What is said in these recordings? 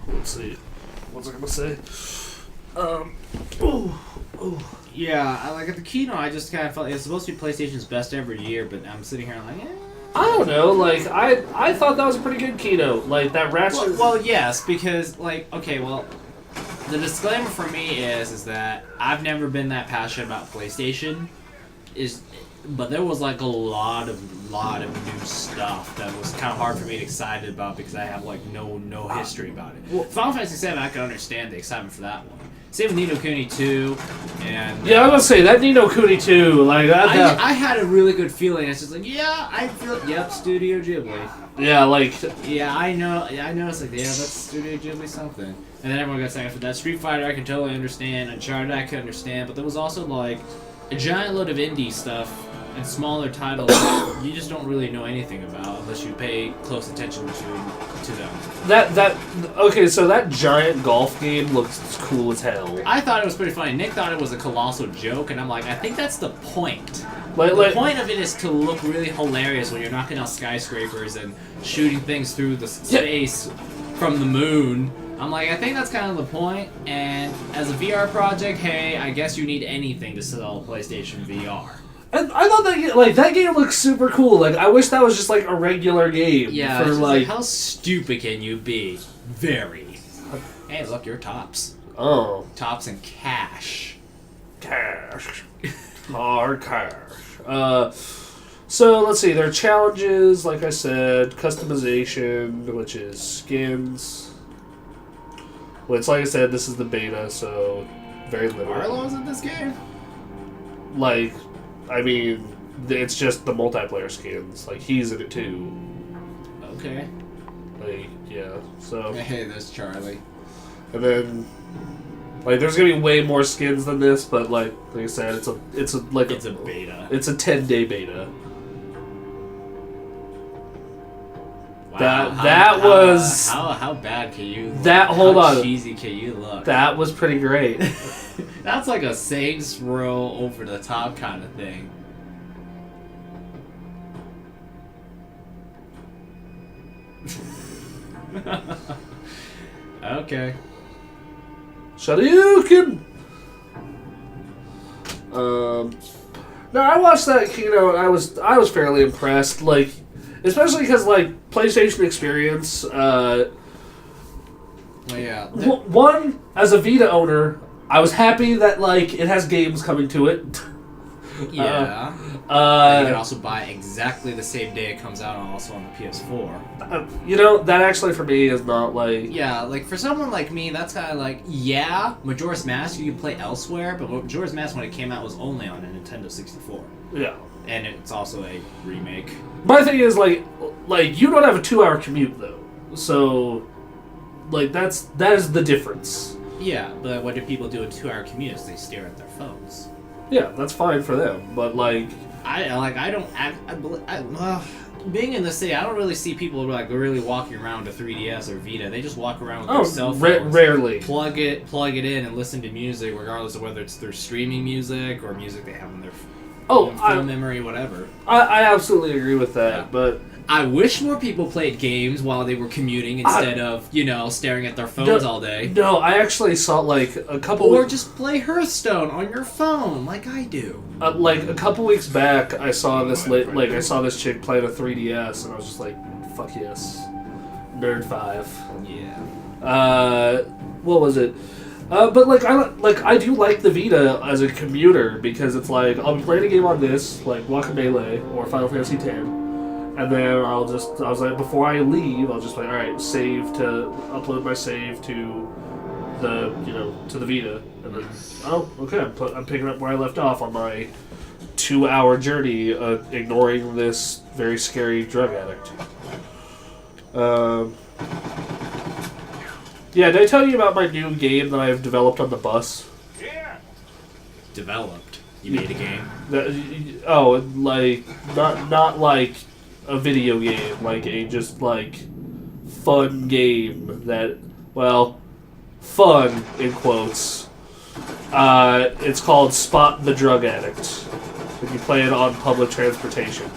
Let's see. What's I gonna say? Yeah, at the keynote, I just kind of felt it's supposed to be PlayStation's best every year, but I'm sitting here like, I don't know. Like, I thought that was a pretty good keynote. Like that Ratchet. Well, yes, because the disclaimer for me is that I've never been that passionate about PlayStation. But there was like a lot of new stuff that was kind of hard for me to get excited about because I have like no history about it. Well, Final Fantasy VII, I can understand the excitement for that one. Same with Ni no Kuni 2, and yeah, I was gonna say that Ni no Kuni 2, like that. I had a really good feeling. It's just like, yeah, I feel, yep, Studio Ghibli. Yeah, like. Yeah, I know. Yeah, I noticed like, yeah, that's Studio Ghibli something. And then everyone got excited for that. Street Fighter, I can totally understand. Uncharted, I can understand. But there was also like a giant load of indie stuff and smaller titles that you just don't really know anything about unless you pay close attention to them. Okay, so that giant golf game looks cool as hell. I thought it was pretty funny. Nick thought it was a colossal joke, and I'm like, I think that's the point. The point of it is to look really hilarious when you're knocking out skyscrapers and shooting things through the space from the moon. I'm like, I think that's kind of the point, and as a VR project, hey, I guess you need anything to sell PlayStation VR. And I thought that game looked super cool. Like, I wish that was just like a regular game. Yeah, for like, how stupid can you be? Very. Hey, look, your tops. Oh. Tops and cash. Cash. Hard cash. So let's see. There are challenges, like I said, customization, which is skins. Well, it's like I said, this is the beta, so very limited. Arlo's in this game? Like, I mean, it's just the multiplayer skins. Like, he's in it too. Okay. Like, yeah. So. Hey, there's Charlie. And then, like, there's gonna be way more skins than this, but like I said, it's a beta. It's a 10-day beta. Wow, how bad can you look? How cheesy can you look? That was pretty great. That's like a Saints Row over the top kind of thing. Okay. Shoryuken! No, I watched that keynote. I was fairly impressed. Like, especially because like PlayStation Experience. Well, yeah. One, as a Vita owner, I was happy that like it has games coming to it. Yeah. You can also buy exactly the same day it comes out, also on the PS4. That actually for me is not like. Yeah, like for someone like me, that's kind of like, yeah, Majora's Mask you can play elsewhere, but Majora's Mask when it came out was only on a Nintendo 64. Yeah. And it's also a remake. My thing is like you don't have a 2-hour commute though, so like that is the difference. Yeah, but what do people do in 2-hour commutes? They stare at their phones. Yeah, that's fine for them, but like being in the city, I don't really see people like really walking around a 3DS or Vita. They just walk around with their cell phones. Rarely. Plug it in and listen to music, regardless of whether it's their streaming music or music they have in their phone memory, whatever. I absolutely agree with that, but I wish more people played games while they were commuting instead of, staring at their phones all day. No, I actually saw like a couple. Or just play Hearthstone on your phone, like I do. Like a couple weeks back, I saw this I saw this chick playing a 3DS, and I was just like, "Fuck yes, Nerd 5." Yeah. What was it? But I do like the Vita as a commuter because it's like I'll be playing a game on this, like Guacamelee or Final Fantasy X. And then I was like, before I leave, I'll just like, all right, upload my save to the, to the Vita. And then, okay, I'm picking up where I left off on my 2-hour journey, ignoring this very scary drug addict. Yeah, did I tell you about my new game that I've developed on the bus? Yeah. Developed? You made a game? Not like a video game, like a just like fun game that, fun in quotes. It's called Spot the Drug Addict. And you play it on public transportation.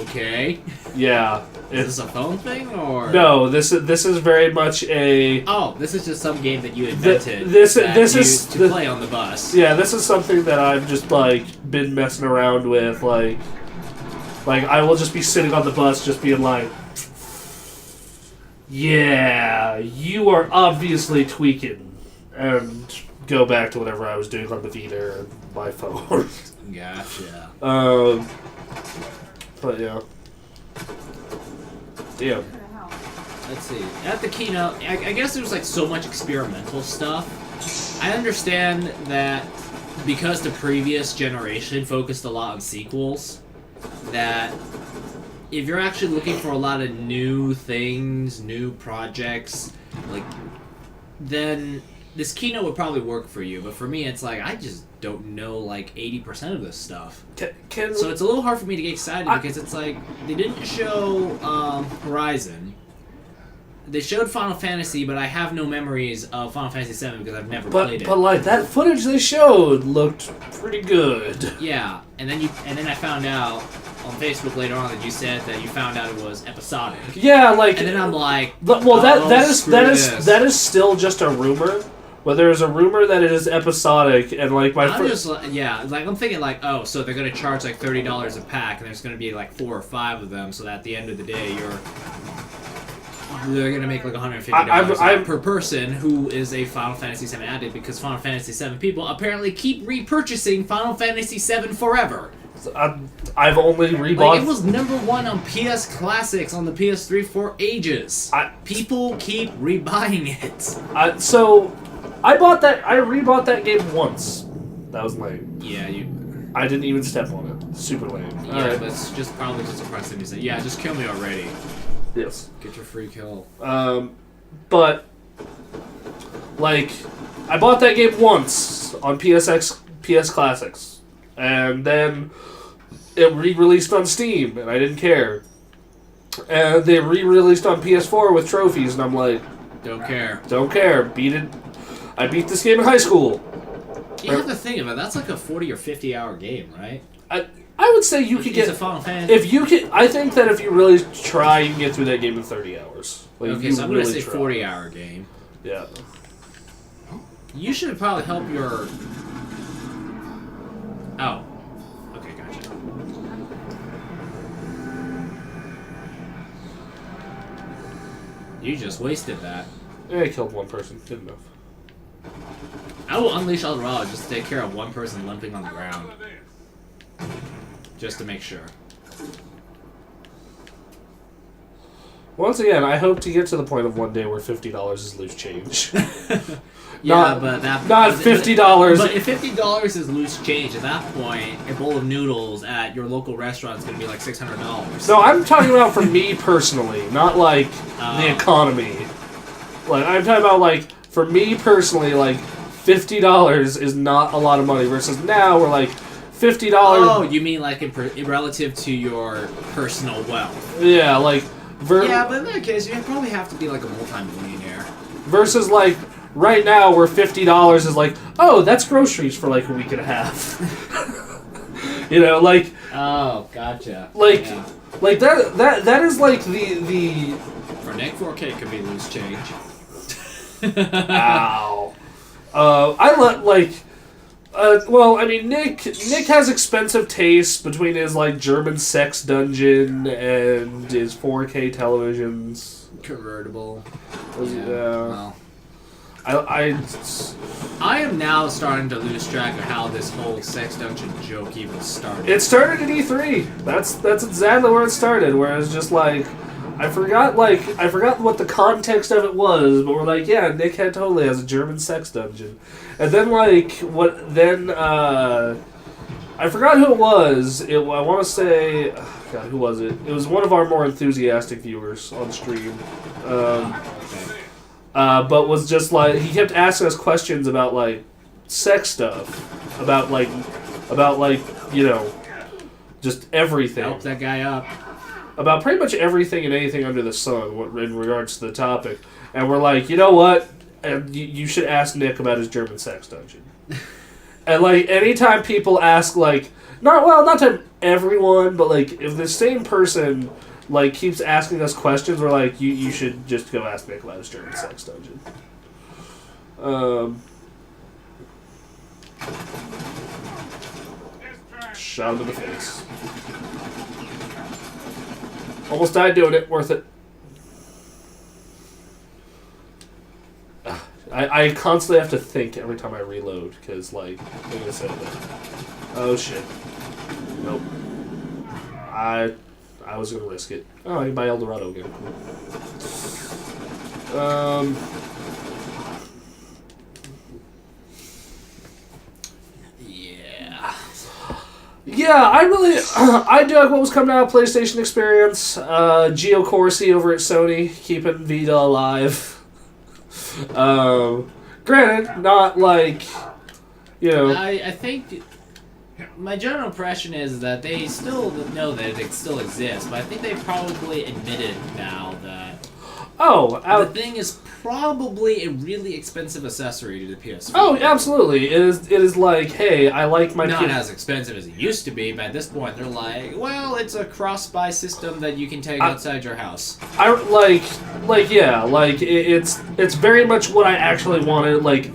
Okay. Yeah. Is this a phone thing, or...? No, this is very much a... Oh, this is just some game that you invented this that is used to play on the bus. Yeah, this is something that I've just, like, been messing around with, like, I will just be sitting on the bus just being like, yeah, you are obviously tweaking, and go back to whatever I was doing on the Vita and my phone. Gotcha. But yeah. Yeah. Let's see. At the keynote, I guess there was like so much experimental stuff. I understand that because the previous generation focused a lot on sequels, that if you're actually looking for a lot of new things, new projects, like, then this keynote would probably work for you. But for me, it's like, I just don't know like 80% of this stuff. So it's a little hard for me to get excited because it's like, they didn't show Horizon. They showed Final Fantasy, but I have no memories of Final Fantasy VII because I've never played it. But like that footage they showed looked pretty good. Yeah, and then I found out on Facebook later on that you said that you found out it was episodic. Yeah, like, and then I'm like, that is still just a rumor. But there's a rumor that it is episodic, and like I'm thinking like, oh, so they're gonna charge like $30 a pack, and there's gonna be like 4 or 5 of them, so that at the end of the day they're gonna make like $150 per person who is a Final Fantasy VII addict, because Final Fantasy VII people apparently keep repurchasing Final Fantasy VII forever. I've only rebought. Like, it was #1 on PS Classics on the PS3 for ages. People keep rebuying it. So I rebought that game once. That was lame. Yeah, I didn't even step on it. Super lame. Yeah, Alright. but it's just probably just a precedent to say, yeah, just kill me already. Yes. Get your free kill. But like, I bought that game once on PS Classics, and then it re-released on Steam, and I didn't care. And they re-released on PS4 with trophies, and I'm like, don't care. Don't care. Beat it. I beat this game in high school. You have to think of it. That's like a 40 or 50 hour game, right? I would say you could get a Final Fantasy. If you can. I think that if you really try, you can get through that game in 30 hours. Like, okay, so I'm gonna say 40 hour game. Yeah. You should probably help your. Oh. Okay, gotcha. You just wasted that. Yeah, I killed one person. Good enough. I will unleash Eldorado just to take care of one person limping on the ground. Just to make sure. Once again, I hope to get to the point of one day where $50 is loose change. Yeah, not $50. But if $50 is loose change, at that point, a bowl of noodles at your local restaurant is going to be like $600. No, I'm talking about for me personally, not like the economy. Like, I'm talking about like for me personally, like $50 is not a lot of money versus now we're like $50. Oh, you mean like in relative to your personal wealth? Yeah, like. Yeah, but in that case, you probably have to be like a multi-millionaire. Versus like. Right now, where $50 is like, oh, that's groceries for like a week and a half. You know, like. Oh, gotcha. Like, yeah. Like that is like the. For Nick, 4K could be loose change. Ow. Well, I mean, Nick has expensive tastes between his like German sex dungeon and his 4K televisions. Convertible. Yeah. Well. I am now starting to lose track of how this whole sex dungeon joke even started. It started at E3. That's exactly where it started. Where it's just like, I forgot what the context of it was, but we're like, yeah, Nick totally has a German sex dungeon, and then I forgot who it was. I want to say, God, who was it? It was one of our more enthusiastic viewers on stream. But was just like, he kept asking us questions about like sex stuff, about like you know, just everything. Help that guy up. About pretty much everything and anything under the sun in regards to the topic, and we're like, you know what? You should ask Nick about his German sex dungeon. And like anytime people ask, like, not to everyone, but like if the same person like keeps asking us questions, we're like, you should just go ask Nick about his German sex dungeon. Shot him in the face. Almost died doing it. Worth it. I constantly have to think every time I reload, because, like, I'm going to say that. Oh, shit. Nope. I was going to risk it. Oh, I can buy Eldorado again. Yeah, I dug what was coming out of PlayStation Experience. Geo Corsi over at Sony, keeping Vita alive. Granted, not like, I think my general impression is that they still know that it still exists, but I think they probably admitted now that the thing is probably a really expensive accessory to the PS4. Oh, absolutely. It is like, hey, I like my... Not as expensive as it used to be, but at this point they're like, well, it's a cross-buy system that you can take outside your house. It's very much what I actually wanted. Like,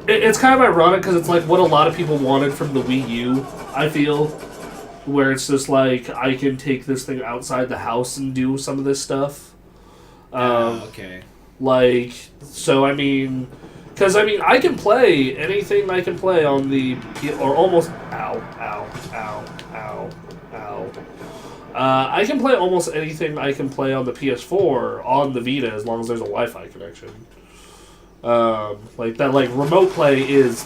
it's kind of ironic because it's like what a lot of people wanted from the Wii U, I feel. Where it's just like, I can take this thing outside the house and do some of this stuff. Okay. Like, so I mean, because I mean, I can play anything I can play on the, or almost, ow. I can play almost anything I can play on the PS4 on the Vita as long as there's a Wi-Fi connection. Like that, like remote play is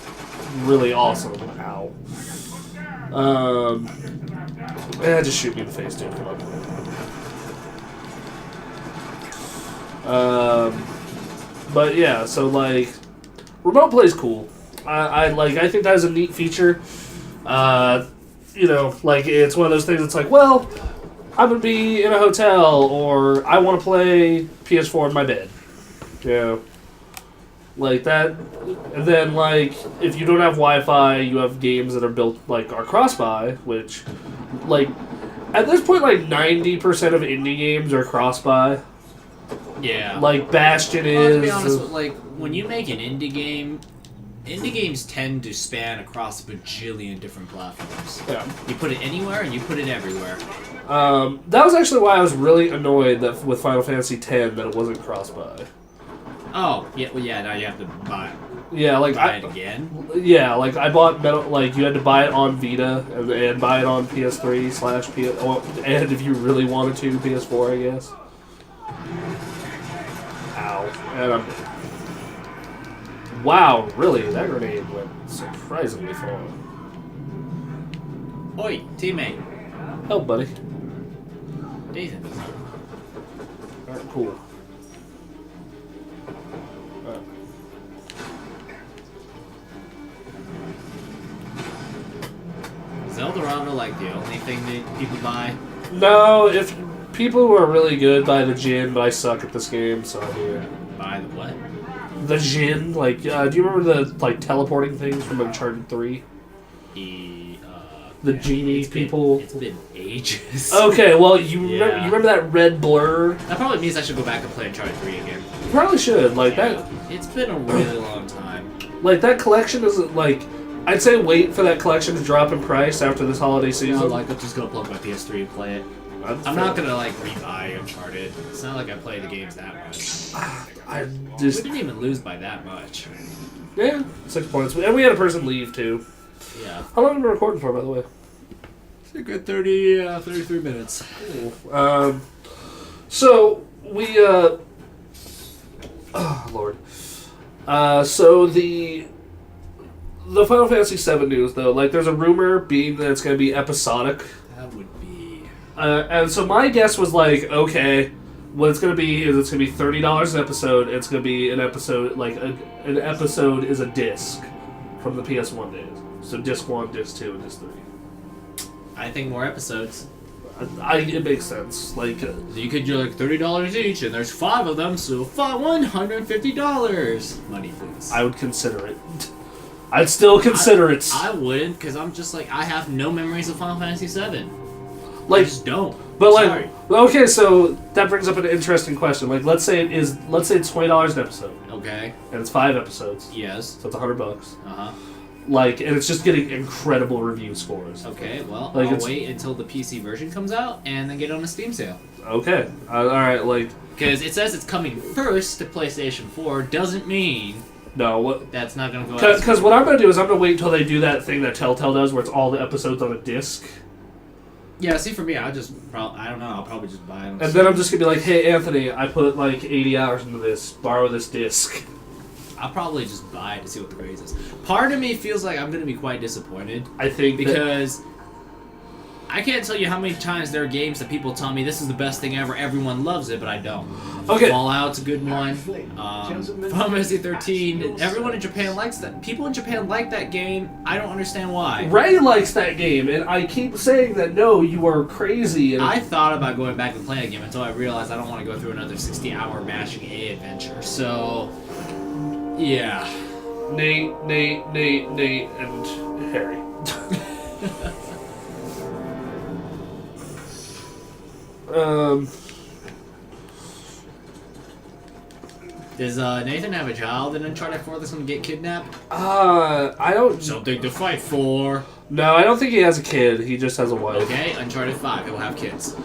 really awesome. Ow. Just shoot me in the face, dude. Come on. But yeah, so like, remote play is cool. I think that is a neat feature. Like it's one of those things. It's like, well, I'm gonna be in a hotel, or I want to play PS4 in my bed. Like that. And then like, if you don't have Wi-Fi, you have games that are built like are cross-buy, which, like, at this point, like 90% of indie games are cross-buy. Yeah. Like Bastion is. Well, to be honest, like when you make an indie game, indie games tend to span across a bajillion different platforms. Yeah. You put it anywhere and you put it everywhere. That was actually why I was really annoyed that with Final Fantasy X that it wasn't cross-buy. Oh, yeah. Well, yeah. Now you have to buy. Yeah, like buy it again. Yeah, like I bought like you had to buy it on Vita and buy it on PS3/PS. And if you really wanted to, PS4, I guess. Ow. And I'm dead. Wow, really? That grenade went surprisingly far. Oi, teammate. Help, buddy. Decent. Alright, cool. Alright. Is Eldorado like the only thing that people buy? No, if people who are really good buy the gin, but I suck at this game, so I do it. Buy the what? The gin, like, do you remember the like teleporting things from Uncharted 3? The genie people. It's been ages. Okay, well, you remember that red blur? That probably means I should go back and play Uncharted 3 again. You probably should, like that. It's been a really long time. Like that collection isn't like. I'd say wait for that collection to drop in price after this holiday season. No, like I'm just gonna plug my PS3 and play it. I'm not gonna like rebuy Uncharted. It's not like I play the games that much. I We just didn't even lose by that much. 6 points, and we had a person leave too. Yeah. How long have we been recording for, by the way? It's a good 33 minutes. Cool. So we oh Lord. So the Final Fantasy VII news though, like there's a rumor being that it's going to be episodic. That would be. And so my guess was like, okay, what it's going to be is it's going to be $30 an episode. It's going to be an episode, like an episode is a disc from the PS1 days. So disc 1, disc 2, and disc 3. I think more episodes. It makes sense. Like you could do like $30 each, and there's 5 of them, so $150. Money, please. I would consider it. I'd still consider it. I wouldn't, because I'm just like, I have no memories of Final Fantasy VII. Like, I just don't. But Sorry. okay, so that brings up an interesting question. Like, let's say it's $20 an episode, Okay. and it's 5 episodes, Yes. so it's $100. Uh-huh. Like, and it's just getting incredible review scores. Okay, well, Like, I'll wait until the PC version comes out and then get it on a Steam sale. Okay, all right, like, Because it says it's coming first to PlayStation 4, doesn't mean no, what? that's not going to go out. Because what I'm gonna do is I'm gonna wait until they do that thing that Telltale does, where it's all the episodes on a disc, Yeah, see, for me, I don't know, I'll probably just buy them. and then I'm just gonna be like, hey, Anthony, I put like 80 hours into this. Borrow this disc. I'll probably just buy it to see what the praise is. Part of me feels like I'm going to be quite disappointed. I think Because I can't tell you how many times there are games that people tell me this is the best thing ever, everyone loves it, but I don't. Okay. Fallout's a good one. Final Fantasy 13, everyone in Japan likes that. People in Japan like that game. I don't understand why. Ray likes that game, and I keep saying that no, you are crazy. And I thought about going back and playing a game until I realized I don't want to go through another 60-hour mashing A adventure. So, yeah. Nate, and Harry. Does Nathan have a child in Uncharted 4 that's going to get kidnapped? I don't. Something to fight for. No, I don't think he has a kid. He just has a wife. Okay, Uncharted 5, he'll have kids.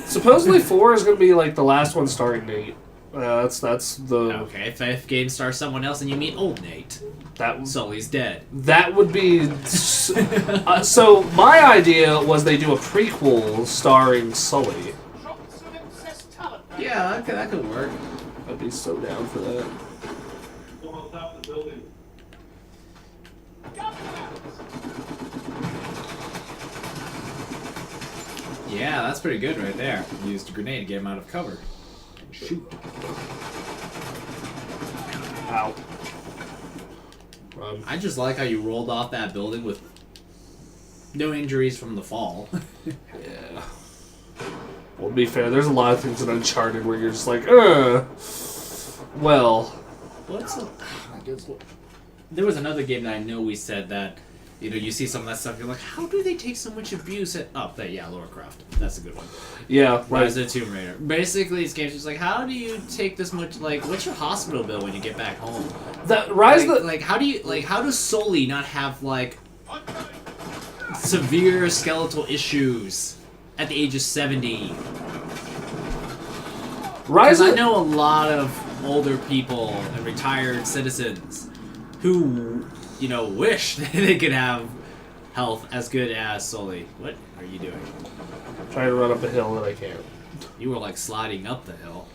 Supposedly 4 is going to be like the last one starring Nate. That's the. Okay, fifth game stars someone else and you meet old Nate. That Sully's dead. that would be. So my idea was they do a prequel starring Sully. Yeah, that could work. I'd be so down for that. Yeah, that's pretty good right there. Used a grenade to get him out of cover. And shoot. Ow. I just like how you rolled off that building with no injuries from the fall. Yeah. Well, to be fair, there's a lot of things in Uncharted where you're just like, well. There was another game that I know we said that, you see some of that stuff, you're like, how do they take so much abuse at... Oh, Lara Croft. That's a good one. Yeah, right. Rise of the Tomb Raider. Basically, this game's just like, how do you take this much... Like, what's your hospital bill when you get back home? How does Sully not have, like, severe skeletal issues at the age of 70? Because I know a lot of older people and retired citizens who, wish they could have health as good as Sully. What are you doing? I'm trying to run up a hill that I can't. You were like sliding up the hill.